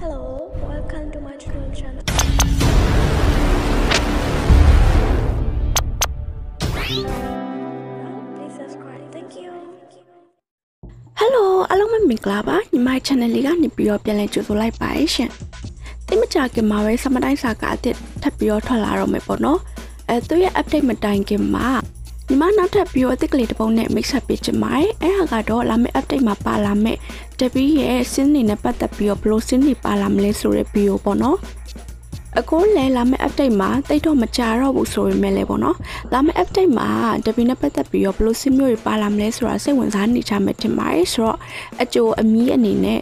Hello, welcome to my channel. Please subscribe. Thank you. Hello အားလုံးပဲမင်္ဂလာပါညီမ channel လေးကနေပြီးတော့ပြန်လည်ကြိုဆိုလိုက်ပါရှင်။တိတ်မကြခင်မှာပဲစမတိုင်းစာကအသစ်ထပ်ပြီးတော့ထွက်လာတော့မယ်ပေါ့နော်။သူရဲ့ update မတိုင်ခင်မှာညီမနောက်ထပ်ပြီးတော့အသစ်ကလေးတစ်ပုံနဲ့ mix up ပေးချင်ပါတယ်။အဲ့ဟာကတော့လာမယ့် update မှာပါလာမယ့်တပီးရဲ့ scene တွေနဲ့ပတ်သက်ပြီးတော့ဘယ်လို scene တွေပါလာမလဲဆိုတဲ့ video ပေါ့နော်။အခုလဲလာမယ့် update မှာတိတ်တော့မကြတော့ဘူးဆိုပေမဲ့လည်းပေါ့နော်လာမယ့် update မှာတပီနဲ့ပတ်သက်ပြီးတော့ဘယ်လို scene မျိုးတွေပါလာမလဲဆိုတာစိတ်ဝင်စားနေကြမယ်ထင်ပါတယ်ဆိုတော့အကျိုးအမီးအနေနဲ့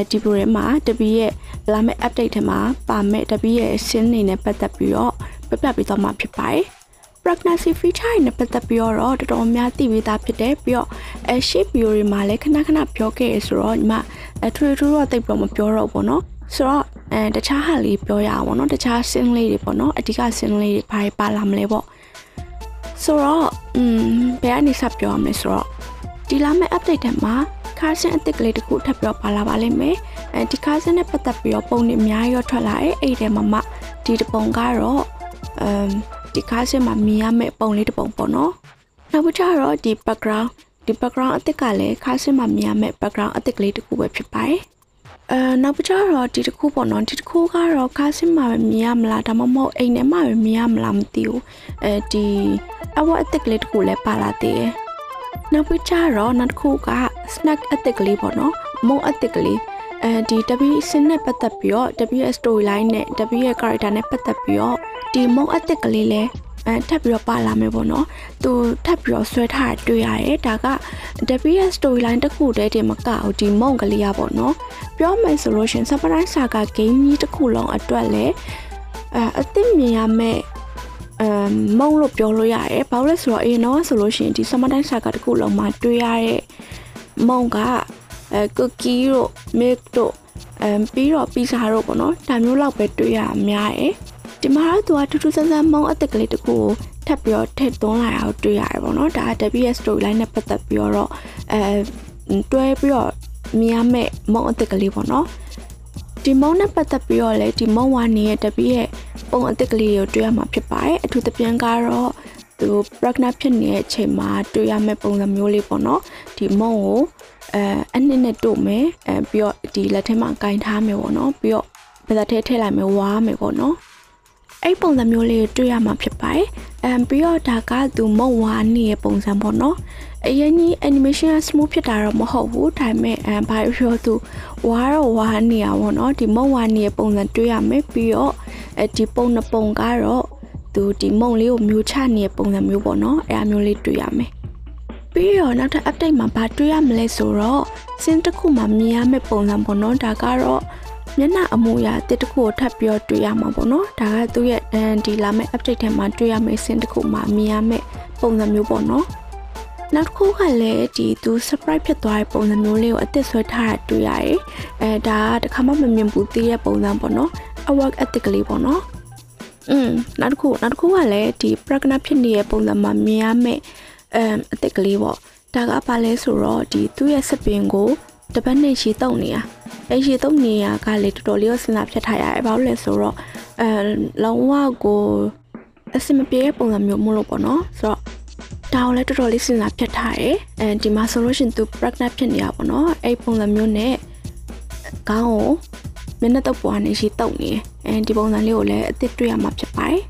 ဒီ program မှာတပီရဲ့လာမယ့် update ထဲမှာပါမယ့်တပီရဲ့ scene တွေနဲ့ပတ်သက်ပြီးတော့ပြပြပေးသွားမှာဖြစ်ပါတယ် pregnancy feature နဲ့ပတ်သက်ပြီးတော့တော်တော်များသိပြီးသားဖြစ်တယ်ပြီးတော့shape video တွေမှာလည်းခဏခဏပြောခဲ့ရဆိုတော့ညီမထွေထူးတော့တိတ်ပြီးမပြောတော့ဘူးเนาะဆိုတော့တခြားဟာလေးပြောရအောင်เนาะတခြား scene လေးတွေပေါ့เนาะအဓိက scene လေးတွေဘာတွေပါလာမလဲပေါ့ဆိုတော့ဘယ်ကနေစပြောရမလဲဆိုတော့ဒီလာမယ့် update ထဲမှာ carson အသစ်ကလေးတစ်ခုထပ်ပြောပါလာပါလိမ့်မယ်ဒီ carson နဲ့ပတ်သက်ပြီးတော့ပုံတွေအများကြီးရောထွက်လာတယ်အဲ့ဒီထဲမှာဒီတစ်ပုံကတော့ဒီ carson မှာမြင်ရမယ့်ပုံလေးတစ်ပုံပေါ့နော်နောက်ပြီးတော့ဒီ background အသစ်ကလည်း carson မှာမြင်ရမယ့် background အသစ်ကလေးတစ်ခုပဲဖြစ်ပါတယ်နောက်ပြီးတော့ဒီတစ်ခုပေါ့နော်ဒီတစ်ခုကတော့ကားစင်မှာပဲမြင်ရမလားဒါမှမဟုတ်အိမ်ထဲမှာပဲမြင်ရမလားမသိဘူးဒီအဝတ်အသစ်ကလေးတစ်ခုလည်းပါလာသေးတယ်နောက်ပြီးတော့နောက်တစ်ခုက snack အသစ်ကလေးပေါ့နော်မုံအသစ်ကလေးဒီ W စင်နဲ့ပတ်သက်ပြီးတော့ W storyline နဲ့ W ရဲ့ character နဲ့ပတ်သက်ပြီးတော့ဒီမုံအသစ်ကလေးလည်းထပ်ပြီးတော့ပါလာမယ်ပေါ့နော်သူထပ်ပြီးတော့ဆွဲထားတွေ့ရတယ်ဒါက WS storyline တစ်ခုတည်းတင်မကဘူးဒီမုံကလေးရပေါ့နော်ပြောမယ်ဆိုလို့ရှင်စပတိုင်းစာက game ကြီးတစ်ခုလုံးအတွက်လည်းအသစ်မြင်ရမယ့်မုံလို့ပြောလို့ရတယ်ဘာလို့လဲဆိုတော့အရင်တော့ဆိုလို့ရှင်ဒီစပတိုင်းစာကတစ်ခုလုံးမှာတွေ့ရတဲ့မုံကcookie တို့ milk တို့ပြီးတော့ pizza တို့ပေါ့နော်ဒါမျိုးလောက်ပဲတွေ့ရအများတယ်ဒီမှာတော့သူကထူးထူးဆန်းဆန်းမုံအသစ်ကလေးတစ်ခုကိုထပ်ပြီးတော့ထည့်သွင်းလာတာကိုတွေ့ရတယ်ပေါ့နော်ဒါက WS storyline နဲ့ပတ်သက်ပြီးတော့တွဲပြီးတော့မြင်ရမယ့်မုံအသစ်ကလေးပေါ့နော်ဒီမုံနဲ့ပတ်သက်ပြီးတော့လေဒီမုံဝါနေရဲ့ W ရဲ့ပုံအသစ်ကလေးကိုတွေ့ရမှာဖြစ်ပါတယ်အထူးသဖြင့်ကတော့သူ pregnant ဖြစ်နေတဲ့အချိန်မှာတွေ့ရမယ့်ပုံစံမျိုးလေးပေါ့နော်ဒီမုံကိုအနှစ်နဲ့တို့မယ်ပြီးတော့ဒီလက်ထဲမှာကင်ထားမယ်ပေါ့နော်ပြီးတော့ဗဇက်ထဲထည့်လိုက်မယ်ဝါမယ်ပေါ့နော်အဲ့ပုံစံမျိုးလေးကိုတွေ့ရမှာဖြစ်ပါတယ်ပြီးတော့ဒါကသူမုံဝါနေရဲ့ပုံစံပေါ့နော်အရင်ကြီး animation smooth ဖြစ်တာတော့မဟုတ်ဘူးဒါပေမဲ့ဘာပြောသူဝါနေရပေါ့နော်ဒီမုံဝါနေရဲ့ပုံစံတွေ့ရမယ်ပြီးတော့ဒီပုံနှစ်ပုံကတော့သူဒီမုံလေးကိုမျိုးချနေတဲ့ပုံစံမျိုးပေါ့နော်အဲ့အမျိုးလေးတွေ့ရမယ်ပြီးတော့နောက်ထပ် update မှာဘာတွေ့ရမလဲဆိုတော့ scene တစ်ခုမှာမြင်ရမယ့်ပုံစံပေါ့နော်ဒါကတော့မျက်နှာအမူအရာတစ်ခုကိုထပ်ပြီးတွေ့ရမှာပေါ့နော်ဒါကသူ့ရဲ့ဒီလာမယ့် update ထဲမှာတွေ့ရမယ့် scene တစ်ခုမှာမြင်ရမယ့်ပုံစံမျိုးပေါ့နော်နောက်တစ်ခုကလည်းဒီသူ surprise ဖြစ်သွားတဲ့ပုံစံမျိုးလေးကိုအသစ်ဆွဲထားတာတွေ့ရတယ်ဒါကတခါမှမမြင်ဘူးသေးတဲ့ပုံစံပေါ့နော် award အသစ်ကလေးပေါ့နော်နောက်တစ်ခုကလည်းဒီ pregnant ဖြစ်နေတဲ့ပုံစံမှာမြင်ရမယ့်အသစ်ကလေးပေါ့ဒါကဘာလဲဆိုတော့ဒီသူ့ရဲ့စပင်ကိုတပတ်နဲ့ရှည်တုံနေတာရေတုံနေရကလေတော်တော်လေးကိုစဉ်းစားဖြတ်ထားရတယ်ဘာလို့လဲဆိုတော့လုံးဝကိုအစမပြေတဲ့ပုံစံမျိုးမလို့ပေါ့နော်ဆိုတော့ဒါကိုလည်းတော်တော်လေးစဉ်းစားဖြတ်ထားတယ်ဒီမှာဆိုလို့ရှင်သူ pregnant ဖြစ်နေတာပေါ့နော်အဲ့ပုံစံမျိုးနဲ့ခေါင်းကိုမျက်နှာတုပ်ပွားနေရှိတုံနေဒီပုံစံလေးကိုလည်းအသစ်တွေ့ရမှာဖြစ်ပါတယ်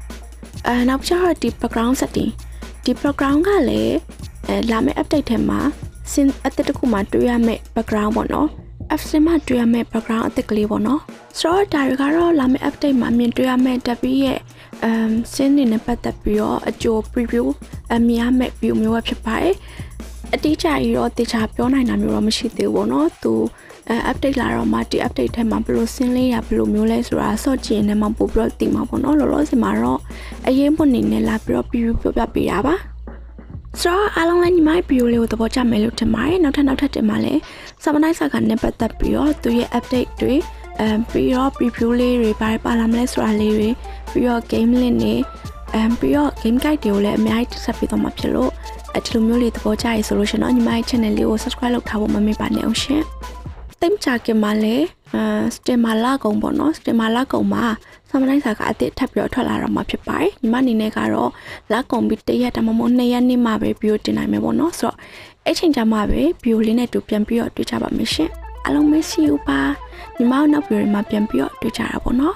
နောက်ပြီးတော့ဒီ background setting ဒီ background ကလည်းလာမယ့် update ထဲမှာscene အသစ်တစ်ခုမှတွေ့ရမယ့် background ပေါ့နော်F7 မှာတွေ့ရမယ့် background အသစ်ကလေးပေါ့နော်ဆိုတော့ဒါတွေကတော့လာမယ့် update မှာမြင်တွေ့ရမယ့် W ရဲ့scene တွေနဲ့ပတ်သက်ပြီးတော့အကျိုး preview မြင်ရမယ့် view မျိုးပဲဖြစ်ပါတယ်အတိအကျကြီးတော့တေချာပြောနိုင်တာမျိုးတော့မရှိသေးဘူးပေါ့နော်သူupdate လာတော့မှဒီ update ထဲမှာဘယ်လို scene လေးရဘယ်လိုမျိုးလဲဆိုတာဆော့ကြည့်နေမှပို့ပြီးတော့သိမှာပေါ့နော်လောလောဆယ်မှာတော့အရင်ပုံနေနဲ့လာပြီးတော့ preview ပြောပြပေးတာပါဆိုတော့အားလုံးလည်းညီမဗီဒီယိုလေးကိုသဘောကျမယ်လို့ထင်ပါတယ်နောက်ထပ်တင်ပါလဲစမနိုင်စာကနဲ့ပတ်သက်ပြီးတော့သူရဲ့ update တွေပြီးတော့ preview လေးတွေပါလာမလဲဆိုတာလေးတွေပြီးတော့ game link တွေပြီးတော့ game guide တွေကိုလည်းအများကြီးဆက်ပေးတော့မှာဖြစ်လို့ဒီလိုမျိုးလေးသဘောကျရဆိုလို့ရှင်တော့ညီမရဲ့ channel လေးကို subscribe လုပ်ထားဖို့မမေ့ပါနဲ့အောင်ရှင်တိတ်မကြခင်မှာလည်း စတင်မာလာကုံပေါ့နော်စတင်မာလာကုံမှာဆမတိုင်းစာကအတစ်ထပ်ပြီးထွက်လာတော့မှာဖြစ်ပါတယ်ညီမအနေနဲ့ကတော့လာကုံပြီး1ရက်တမမို့2ရက်နေ့မှပဲဗီဒီယိုတင်နိုင်မယ်ပေါ့နော်ဆိုတော့အဲ့ချိန်ကျမှပဲဗီဒီယိုလေးနဲ့တူပြန်ပြီးတော့တွေ့ကြပါမယ်ရှင်အားလုံးပဲ see you ပါညီမနောက်ဗီဒီယိုမှာပြန်ပြီးတော့တွေ့ကြတာပေါ့နော်